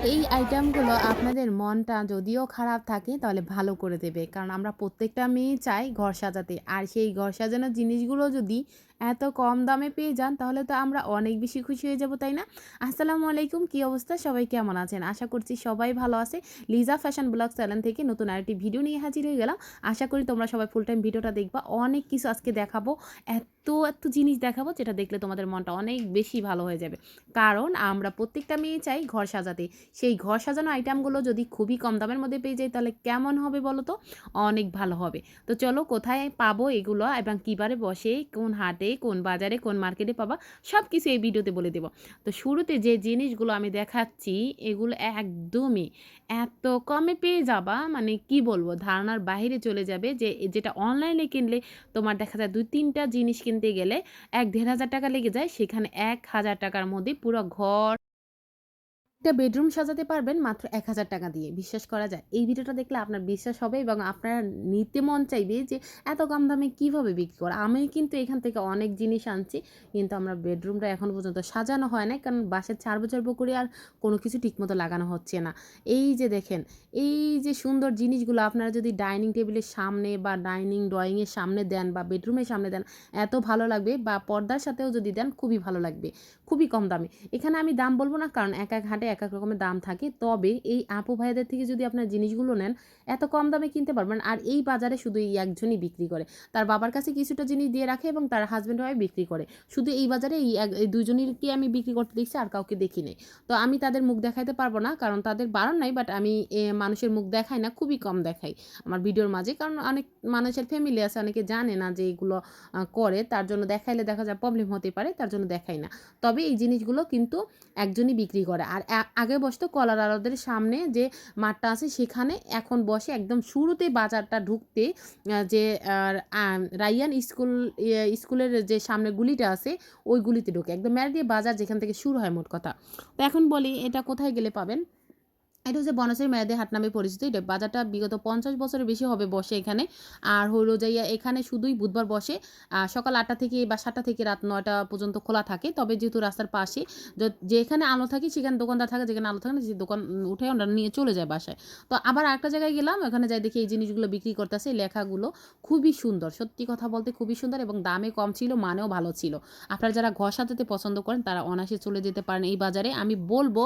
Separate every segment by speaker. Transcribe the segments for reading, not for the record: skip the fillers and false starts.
Speaker 1: এই আইটেমগুলো আপনাদের মনটা যদিও খারাপ থাকে তাহলে ভালো করে দেবে। কারণ আমরা প্রত্যেকটা মেয়েই চাই ঘর সাজাতে। আর সেই ঘর সাজানোর জিনিসগুলো যদি এত কম দামে পেয়ে যান তাহলে তো আমরা অনেক বেশি খুশি হয়ে যাব, তাই না? আসসালামু আলাইকুম, কি অবস্থা? সবাই কেমন আছেন? আশা করছি সবাই ভালো আছে। লিজা ফ্যাশন ব্লগ চ্যানেল থেকে নতুন আরেকটি ভিডিও নিয়ে হাজির হয়ে গেলাম। আশা করি তোমরা সবাই ফুল টাইম ভিডিওটা দেখবা। অনেক কিছু আজকে দেখাবো। এত জিনিস দেখাবো যেটা দেখলে তোমাদের মনটা অনেক বেশি ভালো হয়ে যাবে। কারণ আমরা প্রত্যেকটা মেয়ে চাই ঘর সাজাতে। সেই ঘর সাজানো আইটেমগুলো যদি খুবই কম দামের মধ্যে পেয়ে যাই তাহলে কেমন হবে বলো তো? অনেক ভালো হবে। তো চলো কোথায় পাবো এগুলো এবং কিবারে বসে, কোন হাটে, কোন বাজারে, কোন মার্কেটে পাবা সব কিছু এই ভিডিওতে বলে দেব। তো শুরুতে যে জিনিসগুলো আমি দেখাচ্ছি এগুলো একদমই এত কমে পেয়ে যাবা, মানে কি বলবো, ধারণার বাহিরে চলে যাবে। যে যেটা অনলাইনে কিনলে তোমার দেখা যায় ২-৩ টা জিনিস কিনতে গেলে ১-১.৫ হাজার টাকা লেগে যায়, সেখানে ১,০০০ টাকার মধ্যে পুরো ঘর একটা বেডরুম সাজাতে পারবেন মাত্র ৳১,০০০ দিয়ে। বিশ্বাস করা যায়? এই ভিডিওটা দেখলে আপনার বিশ্বাস হবে এবং আপনার নিতে মন চাইবে যে এত কম দামে কিভাবে বিক্রি করে? আমি কিন্তু এখান থেকে অনেক জিনিস আনছি। কিন্তু আমরা বেডরুমটা এখনো পর্যন্ত সাজানো হয় নাই। কারণ বাসায় ছাড়বো করে আর কোনো কিছু ঠিকমতো লাগানো হচ্ছে না। এই যে দেখেন, এই যে সুন্দর জিনিসগুলো আপনারা যদি ডাইনিং টেবিলের সামনে বা ড্রয়িং এর সামনে দেন বা বেডরুমের সামনে দেন, এত ভালো লাগবে, বা পর্দার সাথেও যদি দেন খুবই ভালো লাগবে। খুবই কম দামে। এখানে আমি দাম বলব না, কারণ এক হাটে এক রকমের দাম থাকে। তবে এই আপু ভাইয়াদের থেকে যদি আপনার জিনিসগুলো নেন, এত কম দামে কিনতে পারবেন। আর এই বাজারে শুধু এই একজনই বিক্রি করে। তার বাবার কাছে কিছুটা জিনিস দিয়ে রাখে এবং তার হাসব্যান্ড ওয়াইফ বিক্রি করে। শুধু এই বাজারে এই ২ জনেরকে আমি বিক্রি করতে দেখছি, আর কাউকে দেখি নাই। তো আমি তাদের মুখ দেখাইতে পারব না, কারণ তাদের বারণ নাই। বাট আমি মানুষের মুখ দেখাই না, খুবই কম দেখাই আমার ভিডিওর মাঝে। কারণ অনেক মানুষের ফ্যামিলি আছে, অনেকে জানে না যে এগুলো করে। তার জন্য দেখাইলে দেখা যায় প্রবলেম হতে পারে, তার জন্য দেখাই না। তবে এই জিনিসগুলো কিন্তু একজনই বিক্রি করে। আর আগে বসতো কলার আড়তের সামনে যে মাঠটা আছে সেখানে, এখন বসে একদম শুরুতে বাজারটা ঢুকতে যে রাইয়ান স্কুলের যে সামনের গুলিটা আছে ওই গুলিতে ঢুকে একদম মেরাদিয়া বাজার যেখান থেকে শুরু হয় মোট কথা। তো এখন বলি এটা কোথায় গেলে পাবেন? এটা হচ্ছে বনশ্রী মেয়াদী হাট নামে পরিচিত। এটা বাজারটা বিগত ৫০ বছরের বেশি হবে বসে এখানে। আর হইলো যাইয়া এখানে শুধুই বুধবার বসে। সকাল ৮টা থেকে বা ৭টা থেকে রাত ৯টা পর্যন্ত খোলা থাকে। তবে যেহেতু রাস্তার পাশে যেখানে আলো থাকে সেখানে দোকানদার থাকে, যেখানে আলো থাকে না সে দোকান উঠে ওরা নিয়ে চলে যায় বাসায়। তো আবার আরেকটা জায়গায় গেলাম, ওখানে যাই দেখি এই জিনিসগুলো বিক্রি করতেছে। লেখাগুলো খুবই সুন্দর। সত্যি কথা বলতে খুবই সুন্দর এবং দামে কম ছিল, মানেও ভালো ছিল। আপনারা যারা ঘর সাজাতে পছন্দ করেন তারা অনায়াসে চলে যেতে পারেন এই বাজারে। আমি বলব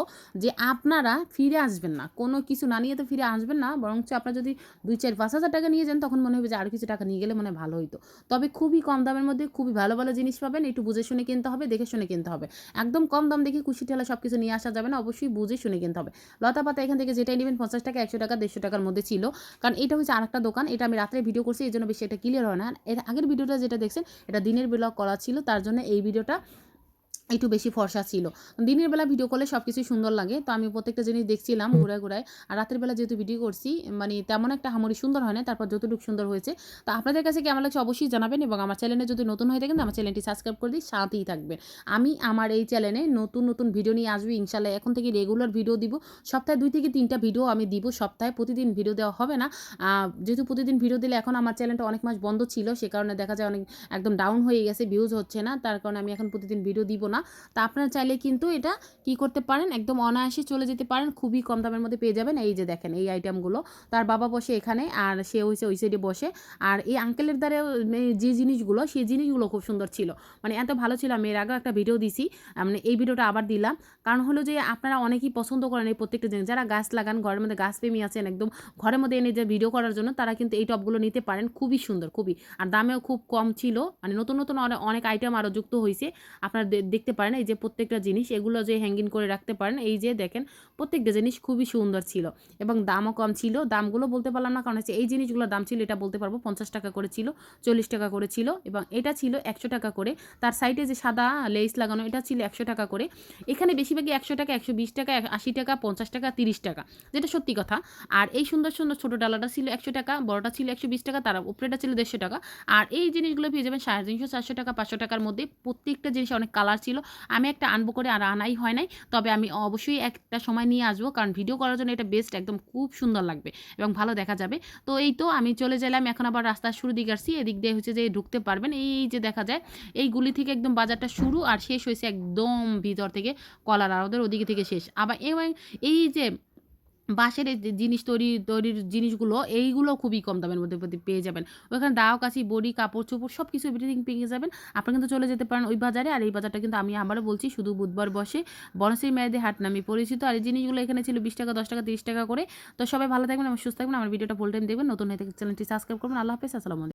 Speaker 1: যে আপনারা ফিরে আসবেন না। কোনো কিছু না নিয়ে তো ফিরে আসবেন না। বরঞ্চ আপনারা যদি ২, ৪, ৫,০০০ টাকা নিয়ে যান তখন মনে হবে যে আরো কিছু টাকা নিয়ে গেলে মনে হয় ভালো হইতো। তবে খুবই কম দামের মধ্যে খুবই ভালো জিনিস পাবেন। একটু বুঝে শুনে কিনতে হবে, দেখে শুনে কিনতে হবে। একদম কম দাম দেখে খুশি ঠেলা সবকিছু নিয়ে আসা যাবে না। অবশ্যই বুঝে শুনে কিনতে হবে। লতাপাতা এখান থেকে যেটাই নিবেন ৳৫০, ৳১০০, ৳১৫০ টাকার মধ্যে ছিল। কারণ এটা হচ্ছে আরেকটা দোকান। এটা আমি রাত্রে ভিডিও করছি, এজন্য বেশি এটা ক্লিয়ার হয় না। এর আগের ভিডিওটা যেটা দেখছেন এটা দিনের বেলা করা ছিল। তার জন্য এই ভিডিওটা একটু বেশি ফর্সা ছিল। দিনের বেলা ভিডিও করলে সবকিছুই সুন্দর লাগে। তো আমি প্রত্যেকটা জিনিস দেখছিলাম ঘুরায়। আর রাতের বেলা যেহেতু ভিডিও করছি, মানে তেমন একটা আহামরি সুন্দর হয় না। তারপর যতটুকু সুন্দর হয়েছে। তো আপনাদের কাছে কেমন লাগছে অবশ্যই জানাবেন এবং আমার চ্যানেলে যদি নতুন হয়ে থাকেন আমার চ্যানেলটি সাবস্ক্রাইব করে দিয়ে সাথেই থাকবেন। আমি আমার এই চ্যানেলে নতুন ভিডিও নিয়ে আসবো ইনশাআল্লাহ। এখন থেকে রেগুলার ভিডিও দিব। সপ্তাহে ২ থেকে ৩ টা ভিডিও আমি দিব। সপ্তাহে প্রতিদিন ভিডিও দেওয়া হবে না। যেহেতু প্রতিদিন ভিডিও দিলে এখন আমার চ্যানেলটা অনেক মাস বন্ধ ছিল। সে কারণে দেখা যায় অনেক একদম ডাউন হয়ে গেছে, ভিউজ হচ্ছে না। তার কারণে আমি এখন প্রতিদিন ভিডিও দিব না। তা আপনারা চাইলে কিন্তু এটা কি করতে পারেন, একদম অনায়াসে চলে যেতে পারেন। খুবই কম দামের মধ্যে পেয়ে যাবেন। এই যে দেখেন এই আইটেমগুলো। তার বাবা বসে এখানে আর সে হইছে ওই সাইডে বসে। আর এই আঙ্কেলের দ্বারাও যে জিনিসগুলো সেই জিনিসগুলো খুব সুন্দর ছিল। মানে এত ভালো ছিল, আমি এর আগেও একটা ভিডিও দিছি। মানে এই ভিডিওটা আবার দিলাম। কারণ হলো যে আপনারা অনেকেই পছন্দ করেন এই প্রত্যেকটা জিনিস। যারা গাছ লাগান, ঘরের মধ্যে গাছপ্রেমী আছেন, একদম ঘরের মধ্যে এনে যে ভিডিও করার জন্য তারা কিন্তু এই টবগুলো নিতে পারেন। খুবই সুন্দর, খুবই। আর দামেও খুব কম ছিল। মানে নতুন অনেক আইটেম আরও যুক্ত হইছে। আপনারা দেখতে পারেন এই যে প্রত্যেকটা জিনিস এগুলো যে হ্যাঙ্গিং করে রাখতে পারেন। এই যে দেখেন প্রত্যেকটা জিনিস খুবই সুন্দর ছিল এবং দামও কম ছিল। দামগুলো বলতে পারলাম না, কারণ হচ্ছে এই জিনিসগুলোর দাম ছিল এটা বলতে পারবো। ৳৫০ করে ছিল, ৳৪০ করে ছিল এবং এটা ছিল ৳১০০ করে। তার সাইডে যে সাদা লেস লাগানো এটা ছিল ৳১০০ করে। এখানে বেশিরভাগই ৳১০০, ৳১২০, ৳৮০, ৳৫০, ৳৩০, যেটা সত্যি কথা। আর এই সুন্দর ছোট ডালাটা ছিল ৳১০০, বড়টা ছিল ৳১২০, তার উপরেটা ছিল ৳১৫০। আর এই জিনিসগুলো পেয়ে যাবেন ৳৩৫০, ৳৪০০, ৳৫০০ মধ্যে। প্রত্যেকটা জিনিস অনেক কালার ছিল। আমি একটা আনবো করে আর আনাই হয় নাই। তবে আমি অবশ্যই একটা সময় নিয়ে আসবো। কারণ ভিডিও করার জন্য এটা বেস্ট, একদম খুব সুন্দর লাগবে এবং ভালো দেখা যাবে। তো এই তো আমি চলে যাইলাম, এখন আবার রাস্তার শুরুর দিকে আসছি। এদিক দিয়ে হচ্ছে যে ঢুকতে পারবেন। এই যে দেখা যায় এই গুলি থেকে একদম বাজারটা শুরু আর শেষ হইছে একদম ভিতর থেকে কলার আড়তের ওদিকে থেকে শেষ। আবার এই যে বাঁশের এই যে জিনিস তৈরির জিনিসগুলো, এইগুলো খুবই কম দামের মধ্যে পেয়ে যাবেন। ওখানে দাও, কাঁচি, বড়ি, কাপড়-চোপড় সবকিছু এভরিথিং পেয়ে যাবেন। আপনারা কিন্তু চলে যেতে পারেন ওই বাজারে। আর এই বাজারটা কিন্তু আমি আবারও বলছি শুধু বুধবার বসে। বনশ্রী মেয়েদের হাট নামে পরিচিত। আর এই জিনিসগুলো এখানে ছিল ৳20, ৳10, ৳30 করে। তো সবাই ভালো থাকবেন এবং সুস্থ থাকবেন। আমার ভিডিওটা ফুল টাইম দেখবেন। নতুন হয়ে থাকলে চ্যানেলটি সাবস্ক্রাইব করবেন। আল্লাহ হাফেজ। আসসালামু আলাইকুম।